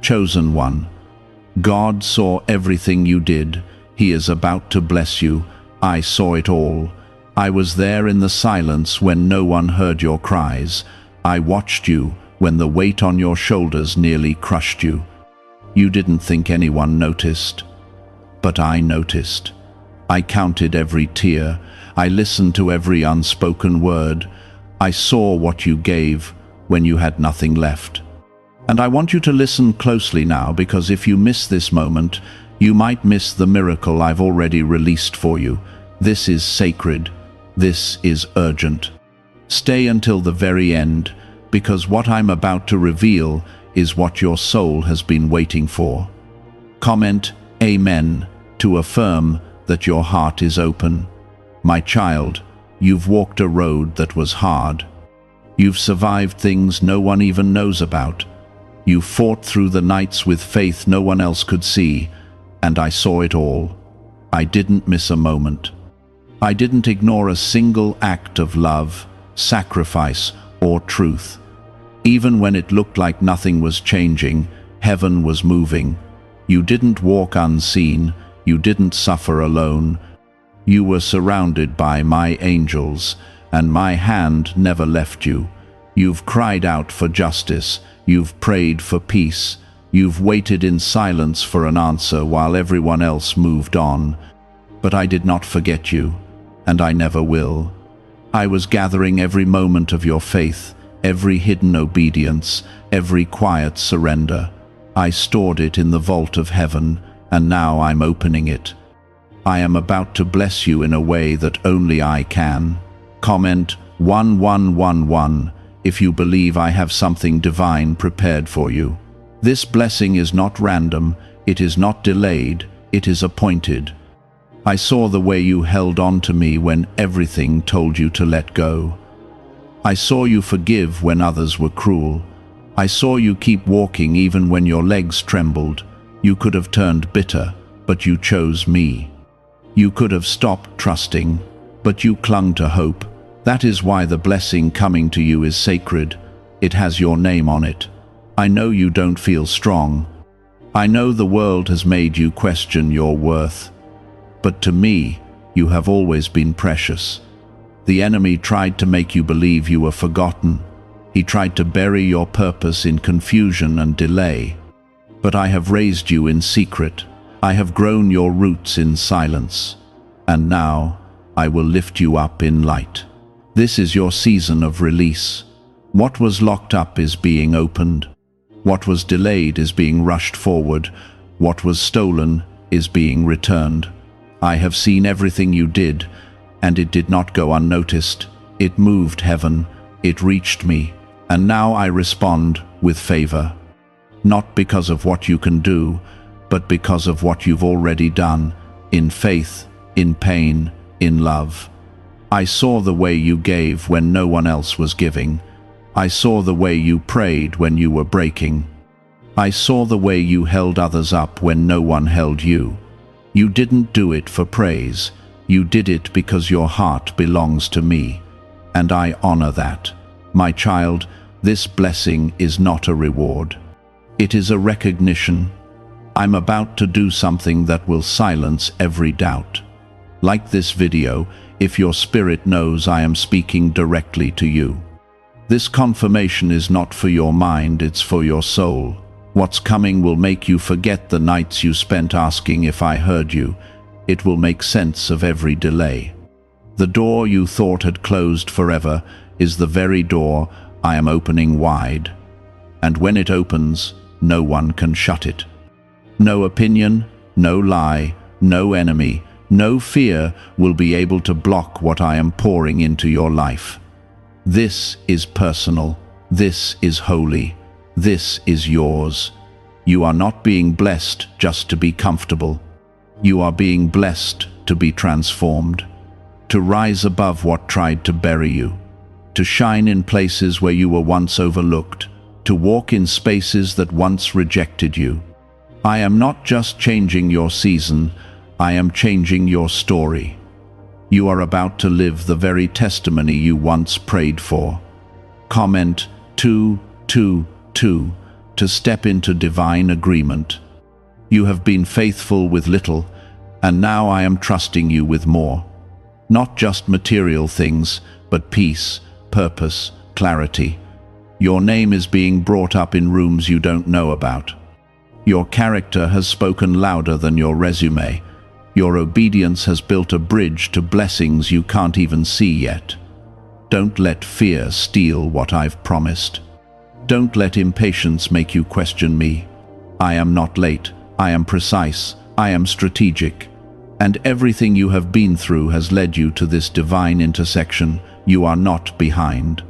Chosen one. God saw everything you did. He is about to bless you. I saw it all. I was there in the silence when no one heard your cries. I watched you when the weight on your shoulders nearly crushed you. You didn't think anyone noticed, but I noticed. I counted every tear. I listened to every unspoken word. I saw what you gave when you had nothing left. And I want you to listen closely now, because if you miss this moment, you might miss the miracle I've already released for you. This is sacred. This is urgent. Stay until the very end, because what I'm about to reveal is what your soul has been waiting for. Comment Amen to affirm that your heart is open. My child, you've walked a road that was hard. You've survived things no one even knows about. You fought through the nights with faith no one else could see, and I saw it all. I didn't miss a moment. I didn't ignore a single act of love, sacrifice, or truth. Even when it looked like nothing was changing, heaven was moving. You didn't walk unseen. You didn't suffer alone. You were surrounded by my angels, and my hand never left you. You've cried out for justice. You've prayed for peace. You've waited in silence for an answer while everyone else moved on. But I did not forget you, and I never will. I was gathering every moment of your faith, every hidden obedience, every quiet surrender. I stored it in the vault of heaven, and now I'm opening it. I am about to bless you in a way that only I can. Comment 1111 if you believe I have something divine prepared for you. This blessing is not random, it is not delayed, it is appointed. I saw the way you held on to me when everything told you to let go. I saw you forgive when others were cruel. I saw you keep walking even when your legs trembled. You could have turned bitter, but you chose me. You could have stopped trusting, but you clung to hope. That is why the blessing coming to you is sacred. It has your name on it. I know you don't feel strong. I know the world has made you question your worth. But to me, you have always been precious. The enemy tried to make you believe you were forgotten. He tried to bury your purpose in confusion and delay. But I have raised you in secret. I have grown your roots in silence. And now, I will lift you up in light. This is your season of release. What was locked up is being opened. What was delayed is being rushed forward. What was stolen is being returned. I have seen everything you did, and it did not go unnoticed. It moved heaven. It reached me. And now I respond with favor. Not because of what you can do, but because of what you've already done, in faith, in pain, in love. I saw the way you gave when no one else was giving. I saw the way you prayed when you were breaking. I saw the way you held others up when no one held you. You didn't do it for praise. You did it because your heart belongs to me. And I honor that. My child, this blessing is not a reward. It is a recognition. I'm about to do something that will silence every doubt. Like this video, if your spirit knows I am speaking directly to you. This confirmation is not for your mind, it's for your soul. What's coming will make you forget the nights you spent asking if I heard you. It will make sense of every delay. The door you thought had closed forever is the very door I am opening wide. And when it opens, no one can shut it. No opinion, no lie, no enemy, no fear will be able to block what I am pouring into your life. This is personal. This is holy. This is yours. You are not being blessed just to be comfortable. You are being blessed to be transformed, to rise above what tried to bury you, to shine in places where you were once overlooked, to walk in spaces that once rejected you. I am not just changing your season, I am changing your story. You are about to live the very testimony you once prayed for. Comment 222 to step into divine agreement. You have been faithful with little, and now I am trusting you with more. Not just material things, but peace, purpose, clarity. Your name is being brought up in rooms you don't know about. Your character has spoken louder than your resume. Your obedience has built a bridge to blessings you can't even see yet. Don't let fear steal what I've promised. Don't let impatience make you question me. I am not late. I am precise. I am strategic. And everything you have been through has led you to this divine intersection. You are not behind.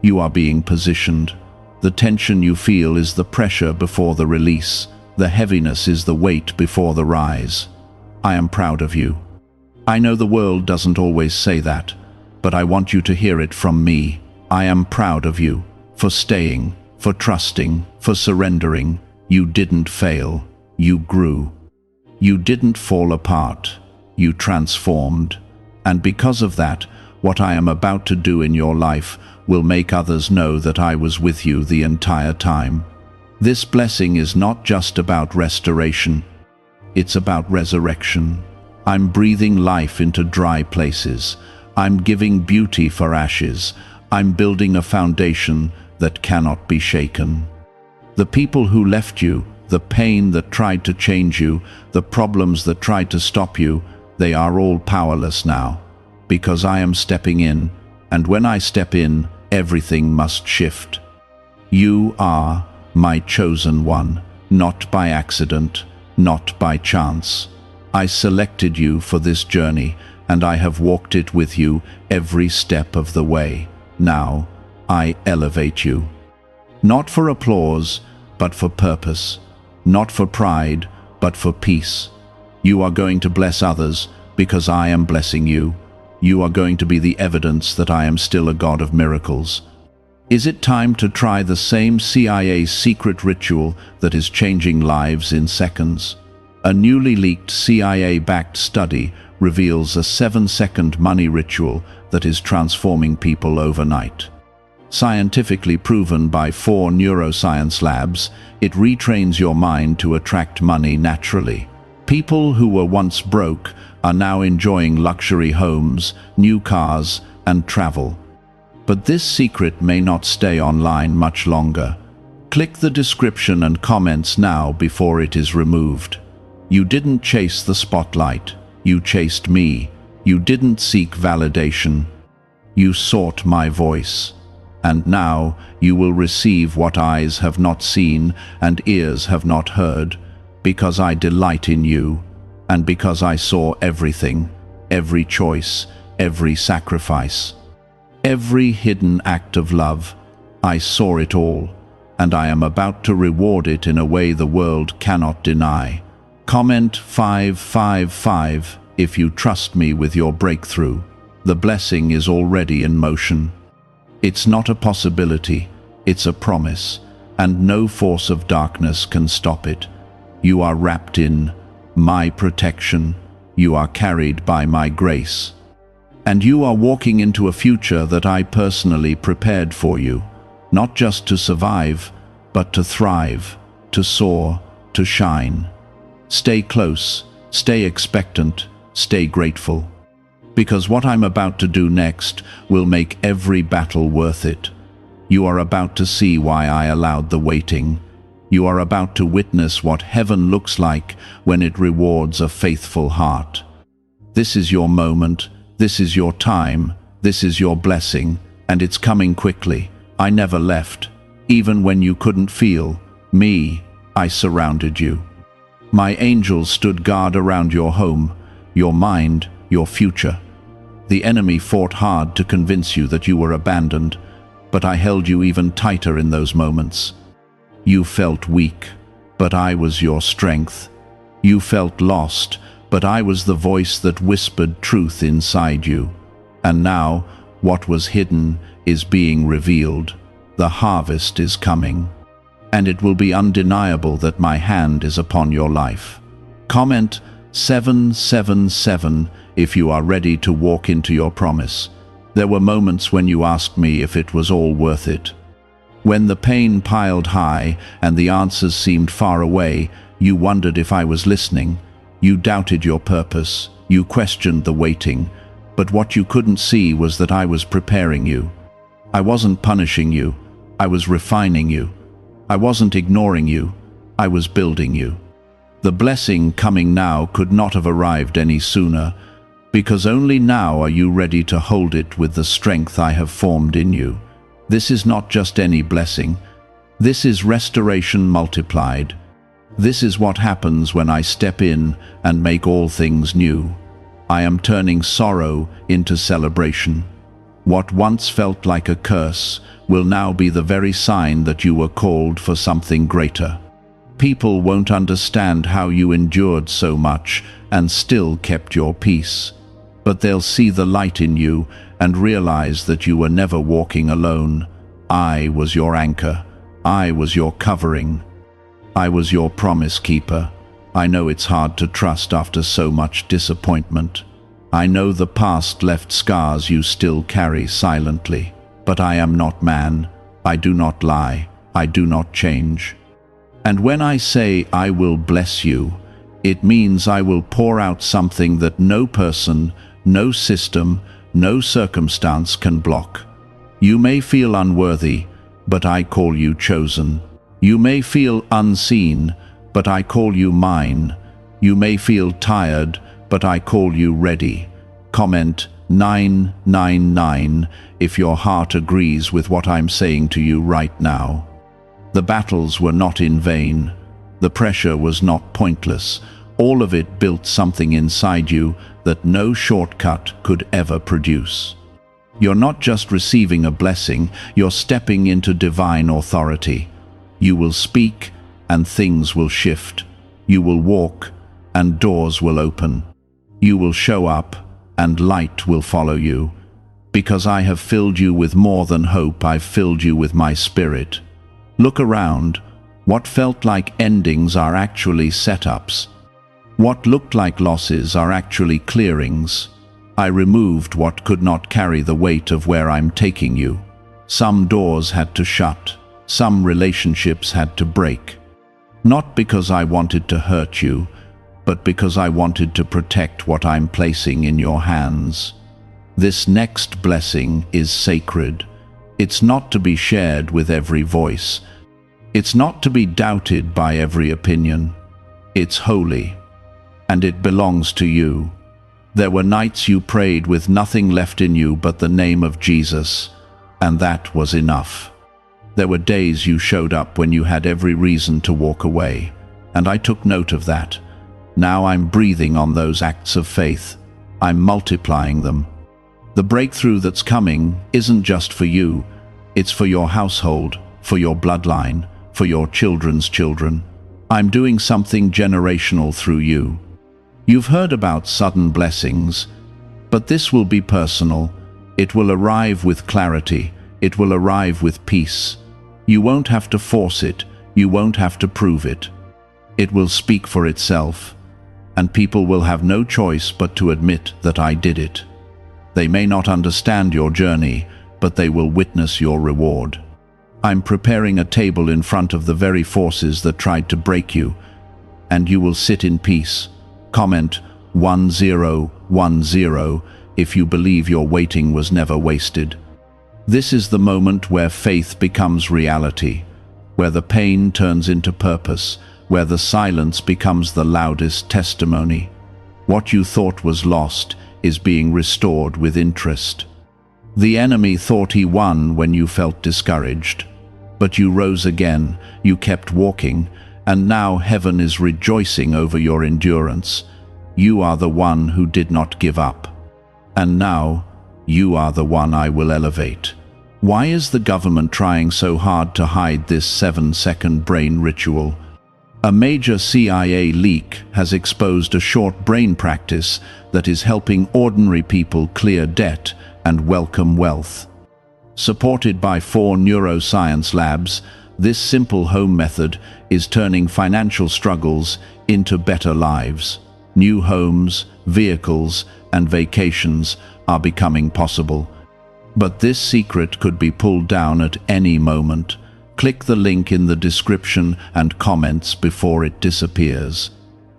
You are being positioned. The tension you feel is the pressure before the release. The heaviness is the weight before the rise. I am proud of you. I know the world doesn't always say that, but I want you to hear it from me. I am proud of you for staying, for trusting, for surrendering. You didn't fail. You grew. You didn't fall apart. You transformed. And because of that, what I am about to do in your life will make others know that I was with you the entire time. This blessing is not just about restoration. It's about resurrection. I'm breathing life into dry places. I'm giving beauty for ashes. I'm building a foundation that cannot be shaken. The people who left you, the pain that tried to change you, the problems that tried to stop you, they are all powerless now, because I am stepping in, and when I step in, everything must shift. You are my chosen one, not by accident, not by chance. I selected you for this journey, and I have walked it with you every step of the way. Now, I elevate you. Not for applause, but for purpose. Not for pride, but for peace. You are going to bless others because I am blessing you. You are going to be the evidence that I am still a God of miracles. Is it time to try the same CIA secret ritual that is changing lives in seconds? A newly leaked CIA-backed study reveals a 7-second money ritual that is transforming people overnight. Scientifically proven by 4 neuroscience labs, it retrains your mind to attract money naturally. People who were once broke are now enjoying luxury homes, new cars, and travel. But this secret may not stay online much longer. Click the description and comments now before it is removed. You didn't chase the spotlight. You chased me. You didn't seek validation. You sought my voice. And now you will receive what eyes have not seen and ears have not heard, because I delight in you, and because I saw everything, every choice, every sacrifice, every hidden act of love. I saw it all, and I am about to reward it in a way the world cannot deny. Comment 555 if you trust me with your breakthrough. The blessing is already in motion. It's not a possibility, it's a promise, and no force of darkness can stop it. You are wrapped in my protection. You are carried by my grace. And you are walking into a future that I personally prepared for you, not just to survive, but to thrive, to soar, to shine. Stay close, stay expectant, stay grateful. Because what I'm about to do next will make every battle worth it. You are about to see why I allowed the waiting. You are about to witness what heaven looks like when it rewards a faithful heart. This is your moment, this is your time, this is your blessing, and it's coming quickly. I never left. Even when you couldn't feel me, I surrounded you. My angels stood guard around your home, your mind, your future. The enemy fought hard to convince you that you were abandoned, but I held you even tighter in those moments. You felt weak, but I was your strength. You felt lost, but I was the voice that whispered truth inside you. And now, what was hidden is being revealed. The harvest is coming, and it will be undeniable that my hand is upon your life. Comment 777 if you are ready to walk into your promise. There were moments when you asked me if it was all worth it. When the pain piled high and the answers seemed far away, you wondered if I was listening. You doubted your purpose. You questioned the waiting. But what you couldn't see was that I was preparing you. I wasn't punishing you. I was refining you. I wasn't ignoring you. I was building you. The blessing coming now could not have arrived any sooner, because only now are you ready to hold it with the strength I have formed in you. This is not just any blessing. This is restoration multiplied. This is what happens when I step in and make all things new. I am turning sorrow into celebration. What once felt like a curse will now be the very sign that you were called for something greater. People won't understand how you endured so much and still kept your peace. But they'll see the light in you and realize that you were never walking alone. I was your anchor. I was your covering. I was your promise keeper. I know it's hard to trust after so much disappointment. I know the past left scars you still carry silently. But I am not man. I do not lie. I do not change. And when I say I will bless you, it means I will pour out something that no person, no system, no circumstance can block. You may feel unworthy, but I call you chosen. You may feel unseen, but I call you mine. You may feel tired, but I call you ready. Comment 999 if your heart agrees with what I'm saying to you right now. The battles were not in vain. The pressure was not pointless. All of it built something inside you that no shortcut could ever produce. You're not just receiving a blessing, you're stepping into divine authority. You will speak, and things will shift. You will walk, and doors will open. You will show up, and light will follow you. Because I have filled you with more than hope, I've filled you with my spirit. Look around. What felt like endings are actually setups. What looked like losses are actually clearings. I removed what could not carry the weight of where I'm taking you. Some doors had to shut. Some relationships had to break. Not because I wanted to hurt you, but because I wanted to protect what I'm placing in your hands. This next blessing is sacred. It's not to be shared with every voice. It's not to be doubted by every opinion. It's holy, and it belongs to you. There were nights you prayed with nothing left in you but the name of Jesus, and that was enough. There were days you showed up when you had every reason to walk away, and I took note of that. Now I'm breathing on those acts of faith. I'm multiplying them. The breakthrough that's coming isn't just for you. It's for your household, for your bloodline, for your children's children. I'm doing something generational through you. You've heard about sudden blessings, but this will be personal. It will arrive with clarity. It will arrive with peace. You won't have to force it. You won't have to prove it. It will speak for itself, and people will have no choice but to admit that I did it. They may not understand your journey, but they will witness your reward. I'm preparing a table in front of the very forces that tried to break you, and you will sit in peace. Comment 1010 if you believe your waiting was never wasted. This is the moment where faith becomes reality, where the pain turns into purpose, where the silence becomes the loudest testimony. What you thought was lost is being restored with interest. The enemy thought he won when you felt discouraged. But you rose again, you kept walking, and now heaven is rejoicing over your endurance. You are the one who did not give up. And now, you are the one I will elevate. Why is the government trying so hard to hide this 7-second brain ritual? A major CIA leak has exposed a short brain practice that is helping ordinary people clear debt and welcome wealth. Supported by 4 neuroscience labs, this simple home method is turning financial struggles into better lives. New homes, vehicles, and vacations are becoming possible. But this secret could be pulled down at any moment. Click the link in the description and comments before it disappears.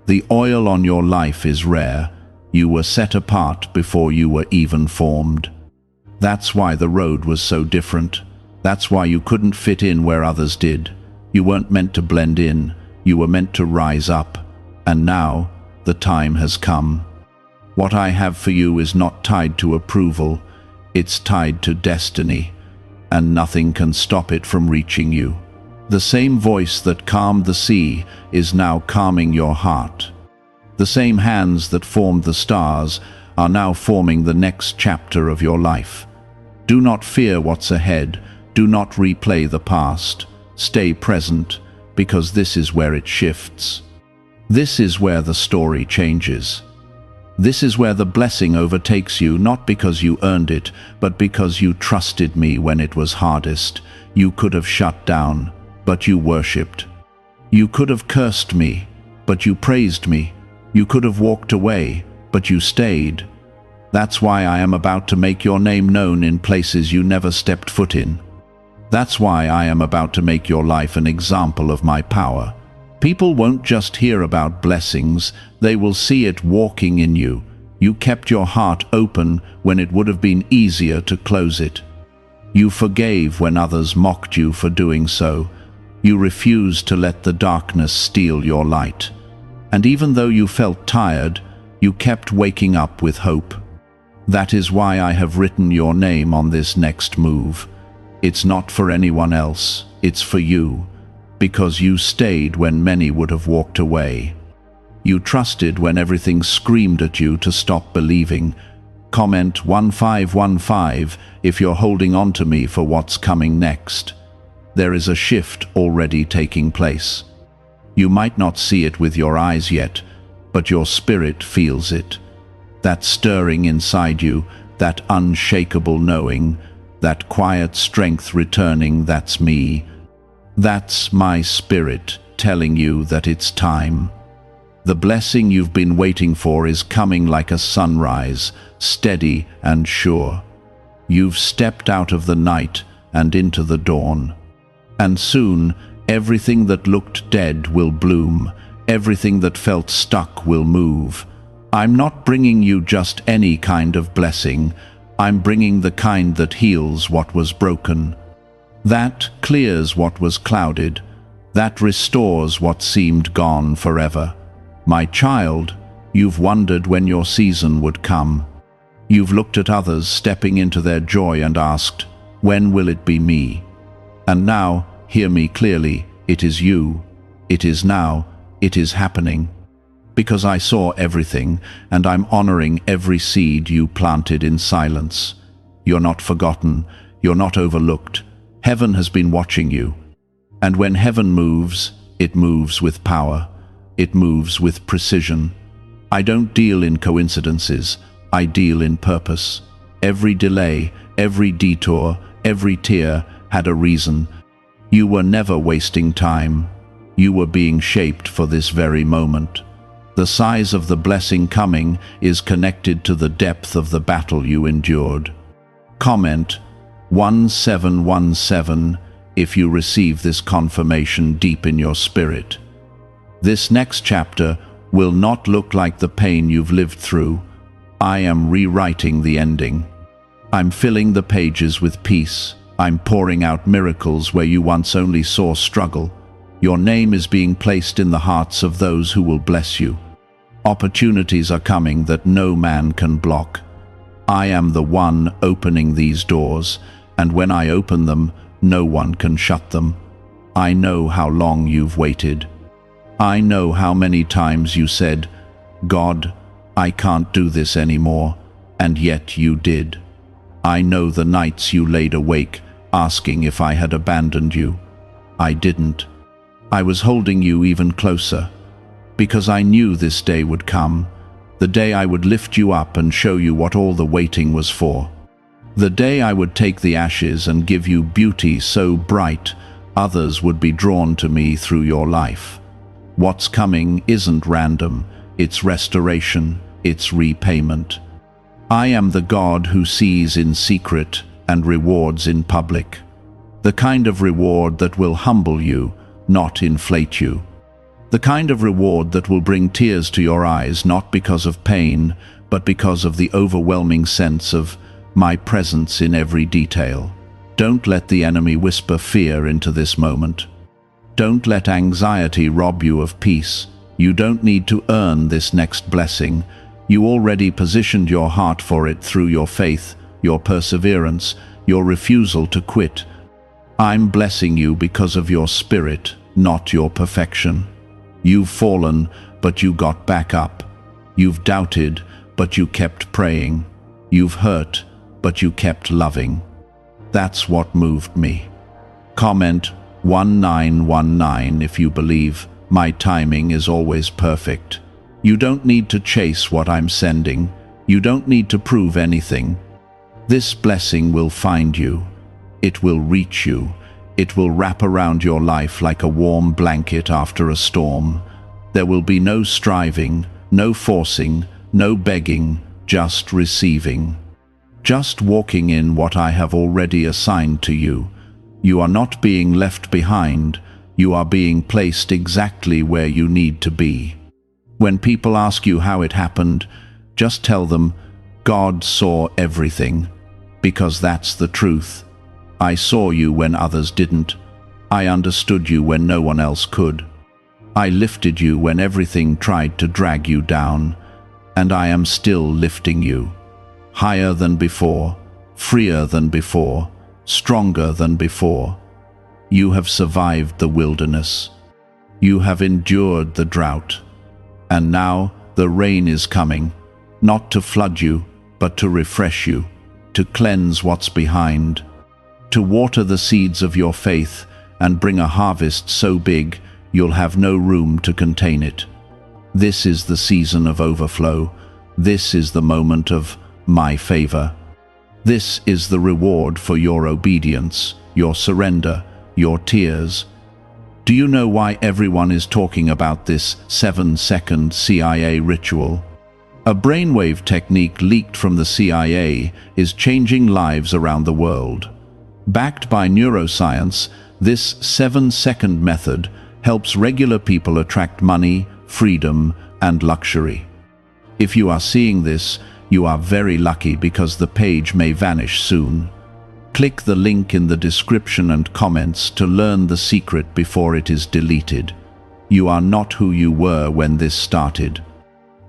The oil on your life is rare. You were set apart before you were even formed. That's why the road was so different. That's why you couldn't fit in where others did. You weren't meant to blend in. You were meant to rise up. And now, the time has come. What I have for you is not tied to approval. It's tied to destiny. And nothing can stop it from reaching you. The same voice that calmed the sea is now calming your heart. The same hands that formed the stars are now forming the next chapter of your life. Do not fear what's ahead. Do not replay the past. Stay present, because this is where it shifts. This is where the story changes. This is where the blessing overtakes you, not because you earned it, but because you trusted me when it was hardest. You could have shut down, but you worshipped. You could have cursed me, but you praised me. You could have walked away, but you stayed. That's why I am about to make your name known in places you never stepped foot in. That's why I am about to make your life an example of my power. People won't just hear about blessings, they will see it walking in you. You kept your heart open when it would have been easier to close it. You forgave when others mocked you for doing so. You refused to let the darkness steal your light. And even though you felt tired, you kept waking up with hope. That is why I have written your name on this next move. It's not for anyone else, it's for you. Because you stayed when many would have walked away. You trusted when everything screamed at you to stop believing. Comment 1515 if you're holding on to me for what's coming next. There is a shift already taking place. You might not see it with your eyes yet, but your spirit feels it. That stirring inside you, that unshakable knowing, that quiet strength returning, that's me. That's my spirit telling you that it's time. The blessing you've been waiting for is coming like a sunrise, steady and sure. You've stepped out of the night and into the dawn. And soon, everything that looked dead will bloom. Everything that felt stuck will move. I'm not bringing you just any kind of blessing. I'm bringing the kind that heals what was broken. That clears what was clouded. That restores what seemed gone forever. My child, you've wondered when your season would come. You've looked at others stepping into their joy and asked, when will it be me? And now, hear me clearly, it is you. It is now. It is happening. Because I saw everything, and I'm honoring every seed you planted in silence. You're not forgotten. You're not overlooked. Heaven has been watching you. And when heaven moves, it moves with power. It moves with precision. I don't deal in coincidences. I deal in purpose. Every delay, every detour, every tear had a reason. You were never wasting time. You were being shaped for this very moment. The size of the blessing coming is connected to the depth of the battle you endured. Comment 1717 if you receive this confirmation deep in your spirit. This next chapter will not look like the pain you've lived through. I am rewriting the ending. I'm filling the pages with peace. I'm pouring out miracles where you once only saw struggle. Your name is being placed in the hearts of those who will bless you. Opportunities are coming that no man can block. I am the one opening these doors, and when I open them, no one can shut them. I know how long you've waited. I know how many times you said, God, I can't do this anymore, and yet you did. I know the nights you laid awake, asking if I had abandoned you. I didn't. I was holding you even closer, because I knew this day would come, the day I would lift you up and show you what all the waiting was for. The day I would take the ashes and give you beauty so bright, others would be drawn to me through your life. What's coming isn't random, it's restoration, it's repayment. I am the God who sees in secret and rewards in public. The kind of reward that will humble you, not inflate you. The kind of reward that will bring tears to your eyes, not because of pain, but because of the overwhelming sense of my presence in every detail. Don't let the enemy whisper fear into this moment. Don't let anxiety rob you of peace. You don't need to earn this next blessing. You already positioned your heart for it through your faith, your perseverance, your refusal to quit. I'm blessing you because of your spirit, not your perfection. You've fallen, but you got back up. You've doubted, but you kept praying. You've hurt, but you kept loving. That's what moved me. Comment 1919 if you believe my timing is always perfect. You don't need to chase what I'm sending. You don't need to prove anything. This blessing will find you. It will reach you. It will wrap around your life like a warm blanket after a storm. There will be no striving, no forcing, no begging, just receiving. Just walking in what I have already assigned to you. You are not being left behind. You are being placed exactly where you need to be. When people ask you how it happened, just tell them, God saw everything, because that's the truth. I saw you when others didn't. I understood you when no one else could. I lifted you when everything tried to drag you down, and I am still lifting you. Higher than before, freer than before, stronger than before. You have survived the wilderness. You have endured the drought. And now the rain is coming, not to flood you, but to refresh you, to cleanse what's behind, to water the seeds of your faith and bring a harvest so big you'll have no room to contain it. This is the season of overflow. This is the moment of my favor. This is the reward for your obedience, your surrender, your tears. Do you know why everyone is talking about this 7-second CIA ritual? A brainwave technique leaked from the CIA is changing lives around the world. Backed by neuroscience, this 7-second method helps regular people attract money, freedom, and luxury. If you are seeing this, you are very lucky because the page may vanish soon. Click the link in the description and comments to learn the secret before it is deleted. You are not who you were when this started.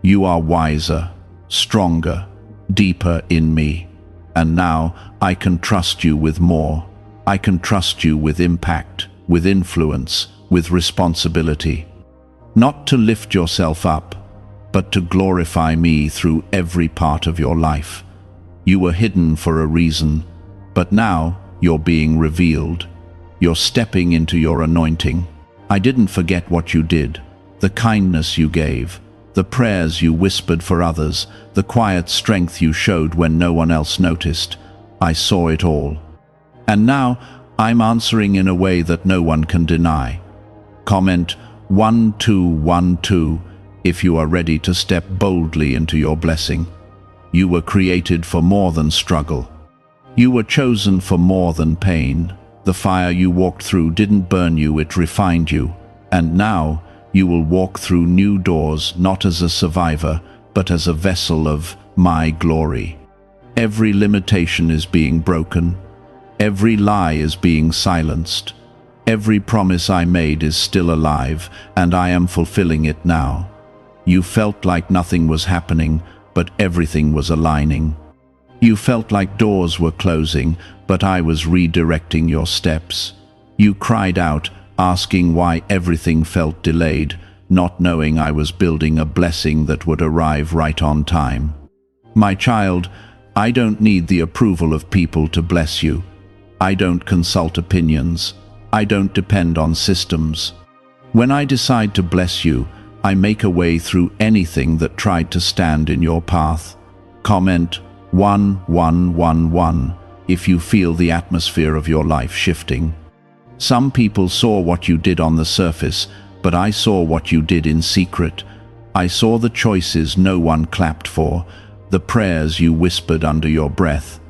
You are wiser, stronger, deeper in me. And now I can trust you with more. I can trust you with impact, with influence, with responsibility. Not to lift yourself up, but to glorify me through every part of your life. You were hidden for a reason, but now you're being revealed. You're stepping into your anointing. I didn't forget what you did, the kindness you gave, the prayers you whispered for others, the quiet strength you showed when no one else noticed. I saw it all. And now I'm answering in a way that no one can deny. Comment 1212 if you are ready to step boldly into your blessing. You were created for more than struggle. You were chosen for more than pain. The fire you walked through didn't burn you, it refined you. And now you will walk through new doors, not as a survivor, but as a vessel of my glory. Every limitation is being broken. Every lie is being silenced. Every promise I made is still alive, and I am fulfilling it now. You felt like nothing was happening, but everything was aligning. You felt like doors were closing, but I was redirecting your steps. You cried out, asking why everything felt delayed, not knowing I was building a blessing that would arrive right on time. My child, I don't need the approval of people to bless you. I don't consult opinions. I don't depend on systems. When I decide to bless you, I make a way through anything that tried to stand in your path. Comment 1111 if you feel the atmosphere of your life shifting. Some people saw what you did on the surface, but I saw what you did in secret. I saw the choices no one clapped for, the prayers you whispered under your breath,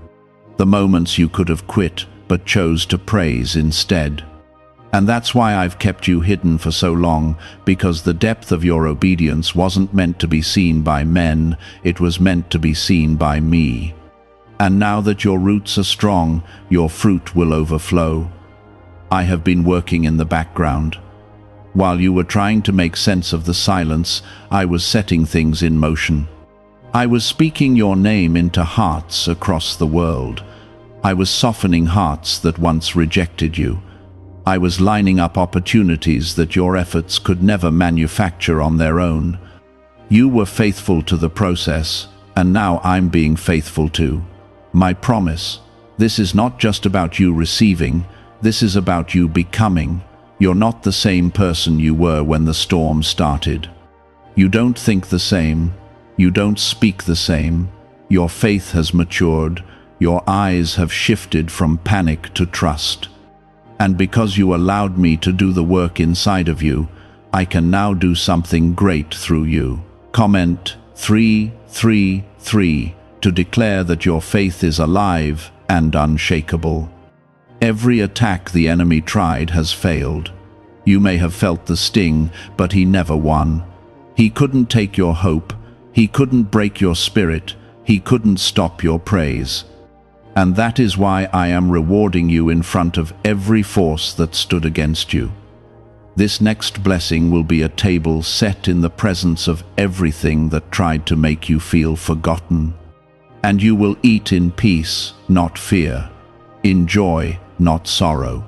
the moments you could have quit, but chose to praise instead. And that's why I've kept you hidden for so long, because the depth of your obedience wasn't meant to be seen by men, it was meant to be seen by me. And now that your roots are strong, your fruit will overflow. I have been working in the background. While you were trying to make sense of the silence, I was setting things in motion. I was speaking your name into hearts across the world. I was softening hearts that once rejected you. I was lining up opportunities that your efforts could never manufacture on their own. You were faithful to the process, and now I'm being faithful too. My promise, this is not just about you receiving, this is about you becoming. You're not the same person you were when the storm started. You don't think the same. You don't speak the same. Your faith has matured. Your eyes have shifted from panic to trust. And because you allowed me to do the work inside of you, I can now do something great through you. Comment 333 to declare that your faith is alive and unshakable. Every attack the enemy tried has failed. You may have felt the sting, but he never won. He couldn't take your hope. He couldn't break your spirit. He couldn't stop your praise. And that is why I am rewarding you in front of every force that stood against you. This next blessing will be a table set in the presence of everything that tried to make you feel forgotten. And you will eat in peace, not fear, in joy, not sorrow.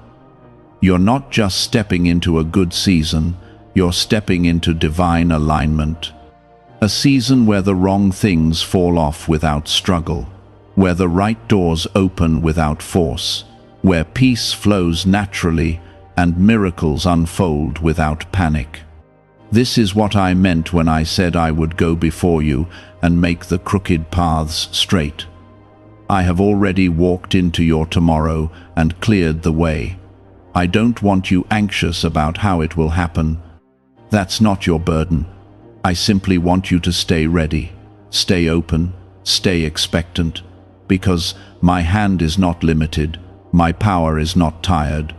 You're not just stepping into a good season, you're stepping into divine alignment. A season where the wrong things fall off without struggle, where the right doors open without force, where peace flows naturally and miracles unfold without panic. This is what I meant when I said I would go before you and make the crooked paths straight. I have already walked into your tomorrow and cleared the way. I don't want you anxious about how it will happen. That's not your burden. I simply want you to stay ready, stay open, stay expectant, because my hand is not limited, my power is not tired.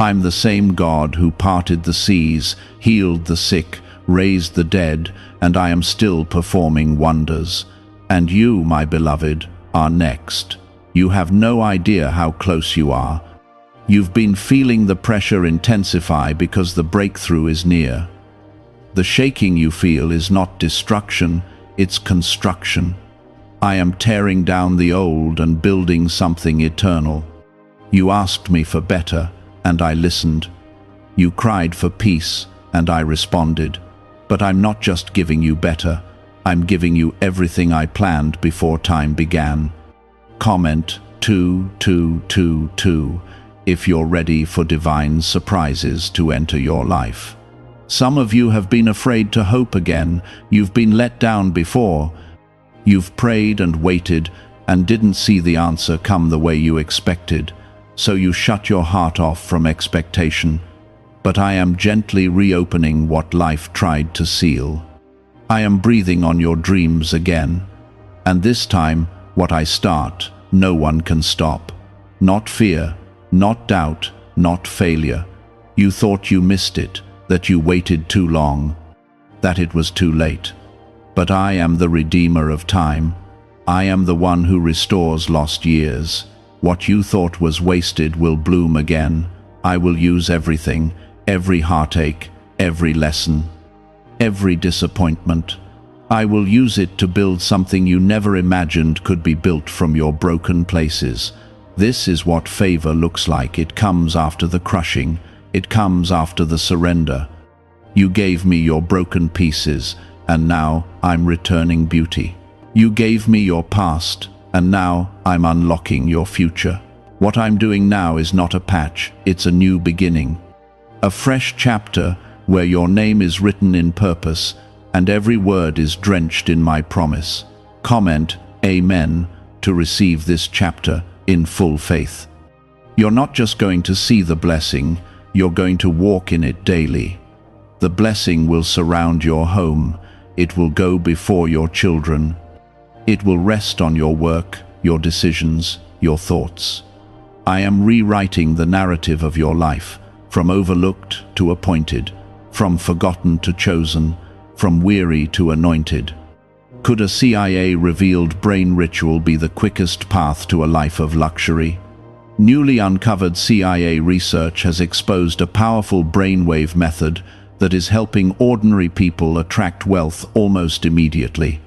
I'm the same God who parted the seas, healed the sick, raised the dead, and I am still performing wonders. And you, my beloved, are next. You have no idea how close you are. You've been feeling the pressure intensify because the breakthrough is near. The shaking you feel is not destruction, it's construction. I am tearing down the old and building something eternal. You asked me for better, and I listened. You cried for peace, and I responded. But I'm not just giving you better, I'm giving you everything I planned before time began. Comment 2222 if you're ready for divine surprises to enter your life. Some of you have been afraid to hope again. You've been let down before. You've prayed and waited and didn't see the answer come the way you expected, so you shut your heart off from expectation. But I am gently reopening what life tried to seal. I am breathing on your dreams again. And this time, what I start, no one can stop. Not fear, not doubt, not failure. You thought you missed it, that you waited too long, that it was too late. But I am the Redeemer of time. I am the one who restores lost years. What you thought was wasted will bloom again. I will use everything, every heartache, every lesson, every disappointment. I will use it to build something you never imagined could be built from your broken places. This is what favor looks like. It comes after the crushing. It comes after the surrender. You gave me your broken pieces, and now I'm returning beauty. You gave me your past, and now I'm unlocking your future. What I'm doing now is not a patch, it's a new beginning. A fresh chapter where your name is written in purpose, and every word is drenched in my promise. Comment Amen to receive this chapter in full faith. You're not just going to see the blessing, you're going to walk in it daily. The blessing will surround your home. It will go before your children. It will rest on your work, your decisions, your thoughts. I am rewriting the narrative of your life, from overlooked to appointed, from forgotten to chosen, from weary to anointed. Could a CIA-revealed brain ritual be the quickest path to a life of luxury? Newly uncovered CIA research has exposed a powerful brainwave method that is helping ordinary people attract wealth almost immediately.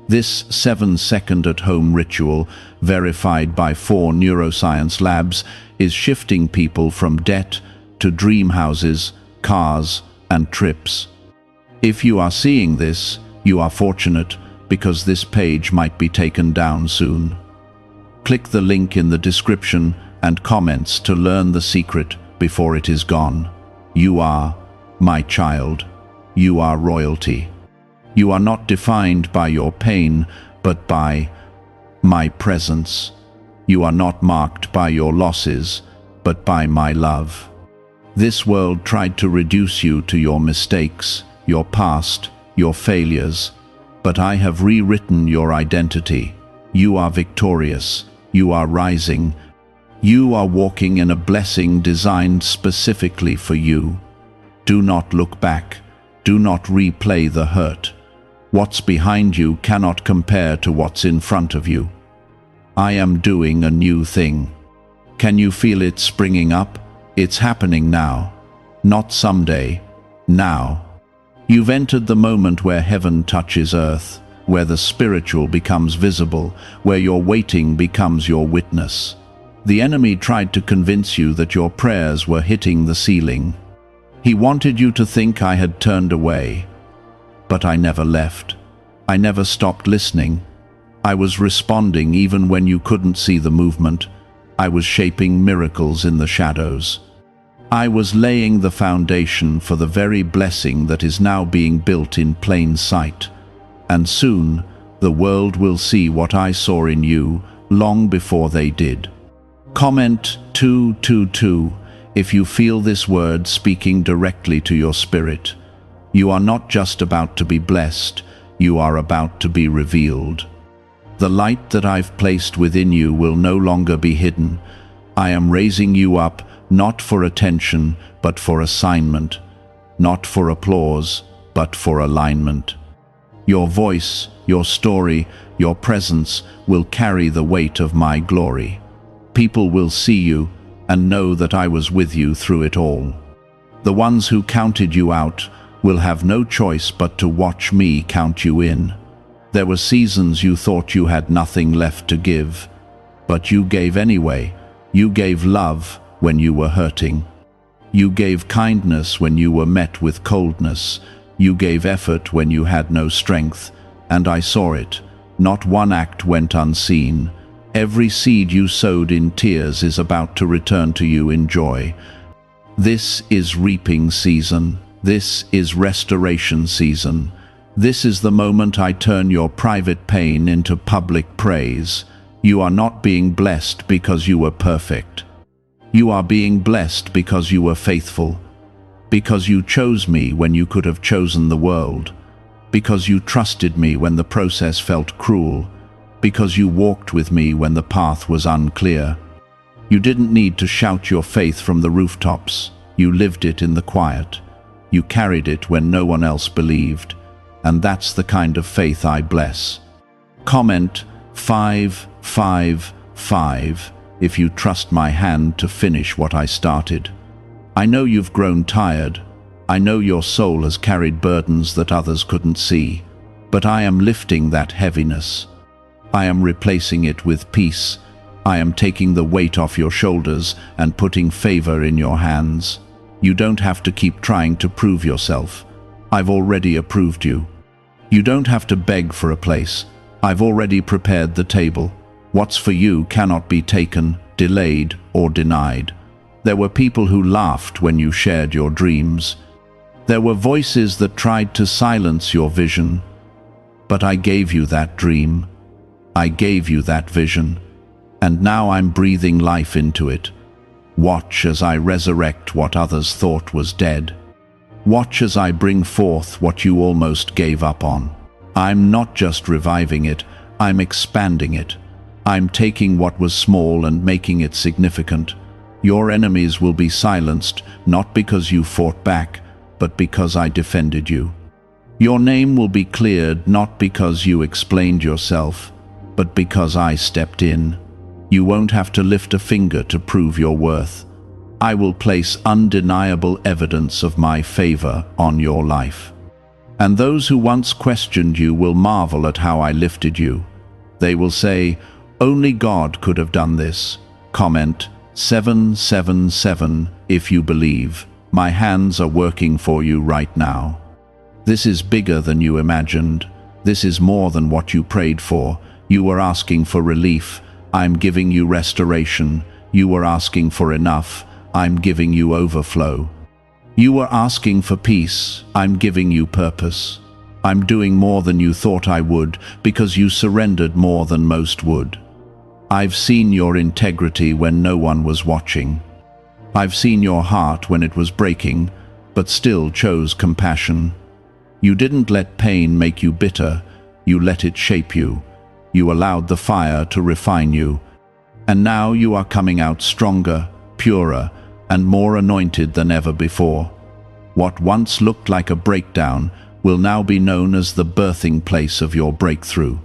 This 7-second at-home ritual, verified by 4 neuroscience labs, is shifting people from debt to dream houses, cars, and trips. If you are seeing this, you are fortunate, because this page might be taken down soon. Click the link in the description and comments to learn the secret before it is gone. You are, my child, you are royalty. You are not defined by your pain, but by my presence. You are not marked by your losses, but by my love. This world tried to reduce you to your mistakes, your past, your failures, but I have rewritten your identity. You are victorious. You are rising. You are walking in a blessing designed specifically for you. Do not look back. Do not replay the hurt. What's behind you cannot compare to what's in front of you. I am doing a new thing. Can you feel it springing up? It's happening now. Not someday. Now. You've entered the moment where heaven touches earth, where the spiritual becomes visible, where your waiting becomes your witness. The enemy tried to convince you that your prayers were hitting the ceiling. He wanted you to think I had turned away. But I never left. I never stopped listening. I was responding even when you couldn't see the movement. I was shaping miracles in the shadows. I was laying the foundation for the very blessing that is now being built in plain sight. And soon, the world will see what I saw in you long before they did. Comment 222 if you feel this word speaking directly to your spirit. You are not just about to be blessed, you are about to be revealed. The light that I've placed within you will no longer be hidden. I am raising you up, not for attention, but for assignment. Not for applause, but for alignment. Your voice, your story, your presence will carry the weight of my glory. People will see you and know that I was with you through it all. The ones who counted you out will have no choice but to watch me count you in. There were seasons you thought you had nothing left to give, but you gave anyway. You gave love when you were hurting. You gave kindness when you were met with coldness. You gave effort when you had no strength, and I saw it. Not one act went unseen. Every seed you sowed in tears is about to return to you in joy. This is reaping season. This is restoration season. This is the moment I turn your private pain into public praise. You are not being blessed because you were perfect. You are being blessed because you were faithful. Because you chose me when you could have chosen the world. Because you trusted me when the process felt cruel. Because you walked with me when the path was unclear. You didn't need to shout your faith from the rooftops. You lived it in the quiet. You carried it when no one else believed. And that's the kind of faith I bless. Comment 555 if you trust my hand to finish what I started. I know you've grown tired. I know your soul has carried burdens that others couldn't see. But I am lifting that heaviness. I am replacing it with peace. I am taking the weight off your shoulders and putting favor in your hands. You don't have to keep trying to prove yourself. I've already approved you. You don't have to beg for a place. I've already prepared the table. What's for you cannot be taken, delayed, or denied. There were people who laughed when you shared your dreams. There were voices that tried to silence your vision. But I gave you that dream. I gave you that vision. And now I'm breathing life into it. Watch as I resurrect what others thought was dead. Watch as I bring forth what you almost gave up on. I'm not just reviving it, I'm expanding it. I'm taking what was small and making it significant. Your enemies will be silenced, not because you fought back, but because I defended you. Your name will be cleared not because you explained yourself, but because I stepped in. You won't have to lift a finger to prove your worth. I will place undeniable evidence of my favor on your life. And those who once questioned you will marvel at how I lifted you. They will say, "Only God could have done this." Comment 777 if you believe. My hands are working for you right now. This is bigger than you imagined. This is more than what you prayed for. You were asking for relief. I'm giving you restoration. You were asking for enough. I'm giving you overflow. You were asking for peace. I'm giving you purpose. I'm doing more than you thought I would because you surrendered more than most would. I've seen your integrity when no one was watching. I've seen your heart when it was breaking, but still chose compassion. You didn't let pain make you bitter. You let it shape you. You allowed the fire to refine you. And now you are coming out stronger, purer, and more anointed than ever before. What once looked like a breakdown will now be known as the birthing place of your breakthrough.